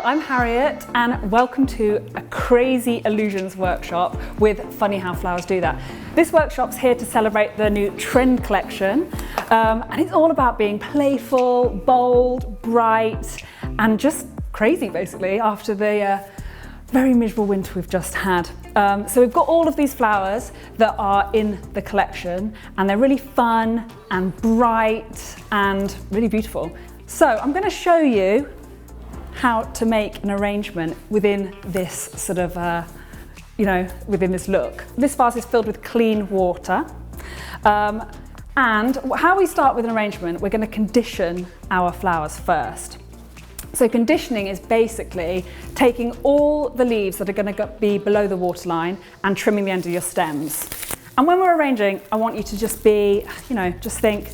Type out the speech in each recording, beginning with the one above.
I'm Harriet and welcome to a crazy illusions workshop with Funny How Flowers Do That. This workshop's here to celebrate the new trend collection and it's all about being playful, bold, bright and just crazy basically after the very miserable winter we've just had. So we've got all of these flowers that are in the collection and they're really fun and bright and really beautiful. So I'm going to show you how to make an arrangement within this sort of, within this look. This vase is filled with clean water. And how we start with an arrangement, we're going to condition our flowers first. So conditioning is basically taking all the leaves that are going to be below the waterline and trimming the end of your stems. And when we're arranging, I want you to just be, just think,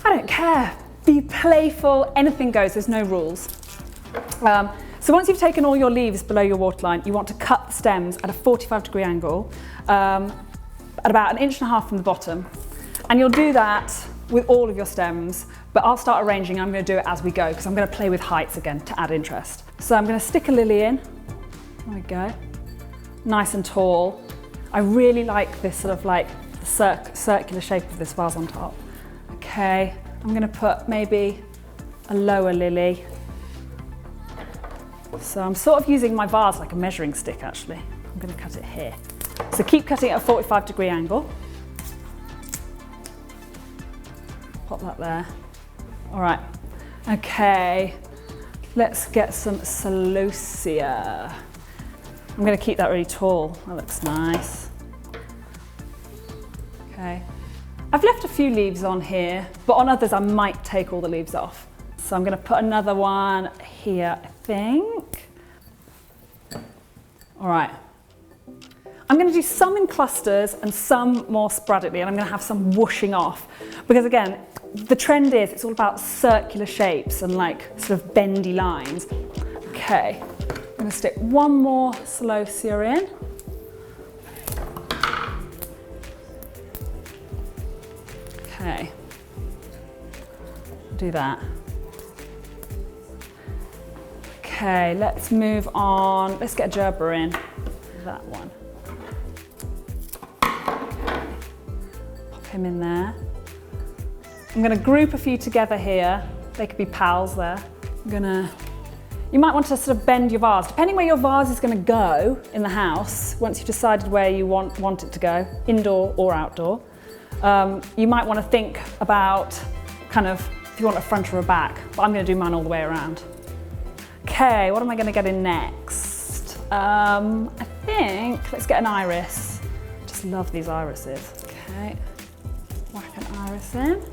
I don't care. Be playful, anything goes, there's no rules. So once you've taken all your leaves below your waterline, you want to cut the stems at a 45-degree angle, at about 1.5 inches from the bottom. And you'll do that with all of your stems, but I'll start arranging, I'm going to do it as we go, because I'm going to play with heights again to add interest. So I'm going to stick a lily in, there we go, nice and tall. I really like this sort of like circular shape of this vase on top. Okay. I'm going to put maybe a lower lily. So I'm sort of using my vase like a measuring stick actually. I'm going to cut it here. So keep cutting at a 45-degree angle. Pop that there. All right. Okay. Let's get some celosia. I'm going to keep that really tall. That looks nice. Okay. I've left a few leaves on here, but on others I might take all the leaves off. So I'm going to put another one here, I think. All right. I'm going to do some in clusters and some more sporadically, and I'm going to have some whooshing off. Because again, the trend is it's all about circular shapes and like sort of bendy lines. Okay, I'm going to stick one more celosia in. Okay, do that. Okay, let's move on. Let's get a gerber in. That one. Okay. Pop him in there. I'm going to group a few together here. They could be pals there. You might want to sort of bend your vase. Depending where your vase is going to go in the house, once you've decided where you want it to go, indoor or outdoor, you might want to think about kind of if you want a front or a back, but I'm going to do mine all the way around. Okay, what am I going to get in next? I think, let's get an iris. Just love these irises. Okay, whack an iris in.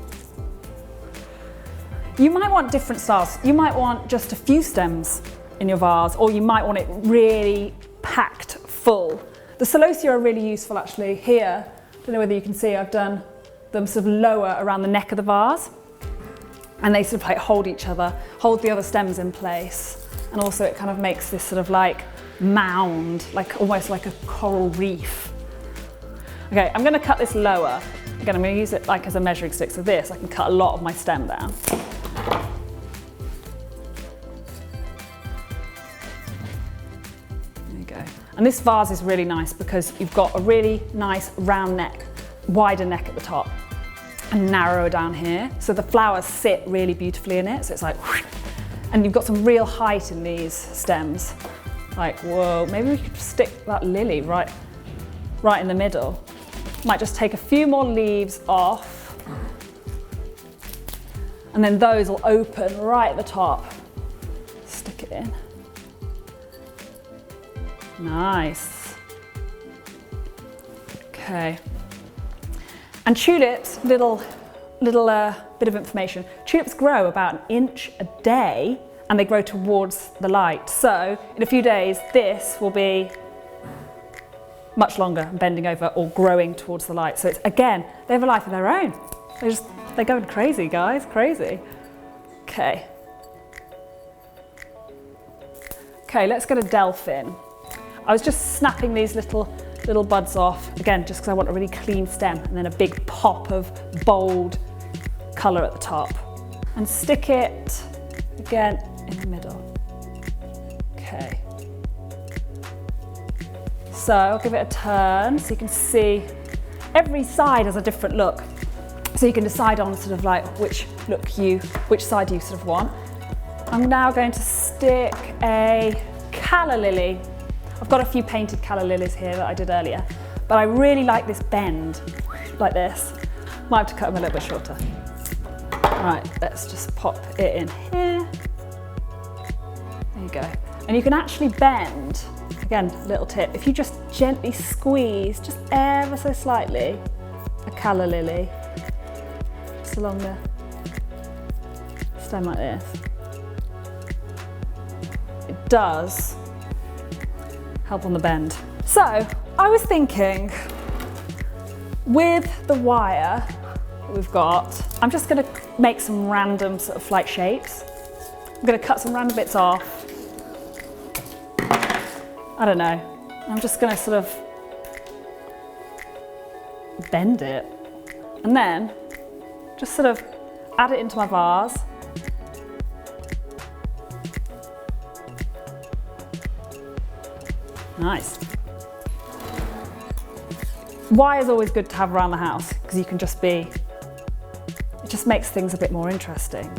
You might want different styles. You might want just a few stems in your vase, or you might want it really packed full. The celosia are really useful actually here. I don't know whether you can see, I've done them sort of lower around the neck of the vase and they sort of like hold each other, hold the other stems in place, and also it kind of makes this sort of like mound, like almost like a coral reef. Okay, I'm going to cut this lower. Again, I'm going to use it like as a measuring stick, so this I can cut a lot of my stem down. There you go. And this vase is really nice because you've got a really nice round neck, wider neck at the top and narrower down here. So the flowers sit really beautifully in it. So it's like, whoosh, and you've got some real height in these stems. Like, whoa, maybe we could stick that lily right in the middle. Might just take a few more leaves off. And then those will open right at the top. Stick it in. Nice. Okay. And tulips, little bit of information. Tulips grow about 1 inch a day and they grow towards the light. So in a few days, this will be much longer and bending over or growing towards the light. So it's, again, they have a life of their own. They're going crazy, guys, crazy. Okay. Okay, let's get a delphin. I was just snapping these little buds off, again, just because I want a really clean stem and then a big pop of bold colour at the top. And stick it, again, in the middle. Okay. So I'll give it a turn so you can see every side has a different look. So you can decide on sort of like which side you sort of want. I'm now going to stick a calla lily. I've got a few painted calla lilies here that I did earlier, but I really like this bend, like this. Might have to cut them a little bit shorter. Right, let's just pop it in here. There you go. And you can actually bend, again, little tip, if you just gently squeeze, just ever so slightly, a calla lily, just along the stem like this. It does help on the bend. So I was thinking, with the wire that we've got, I'm just going to make some random sort of like shapes. I'm going to cut some random bits off. I don't know. I'm just going to sort of bend it and then just sort of add it into my vase. Nice. Wire is always good to have around the house because you can just it just makes things a bit more interesting.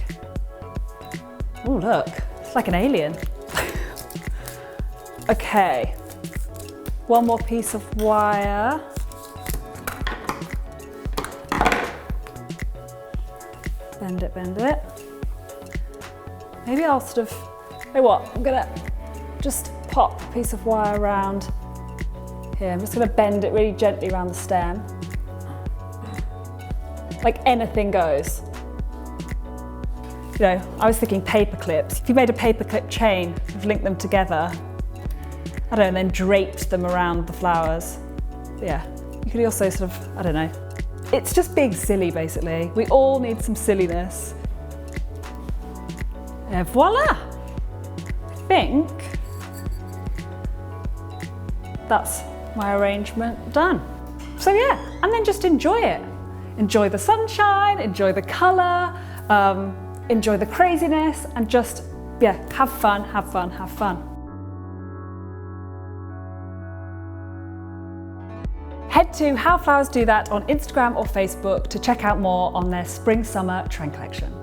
Oh, look, it's like an alien. Okay, one more piece of wire. Bend it, bend it. Maybe I'll sort of, you know what, I'm gonna just pop a piece of wire around here. I'm just gonna bend it really gently around the stem. Like anything goes. You know, I was thinking paper clips. If you made a paper clip chain, you've linked them together, I don't know, and then draped them around the flowers. Yeah, you could also sort of, I don't know. It's just being silly, basically. We all need some silliness. And voila! I think that's my arrangement done. So yeah, and then just enjoy it. Enjoy the sunshine, enjoy the colour, enjoy the craziness, and just, yeah, have fun, have fun, have fun. Head to How Flowers Do That on Instagram or Facebook to check out more on their spring-summer trend collection.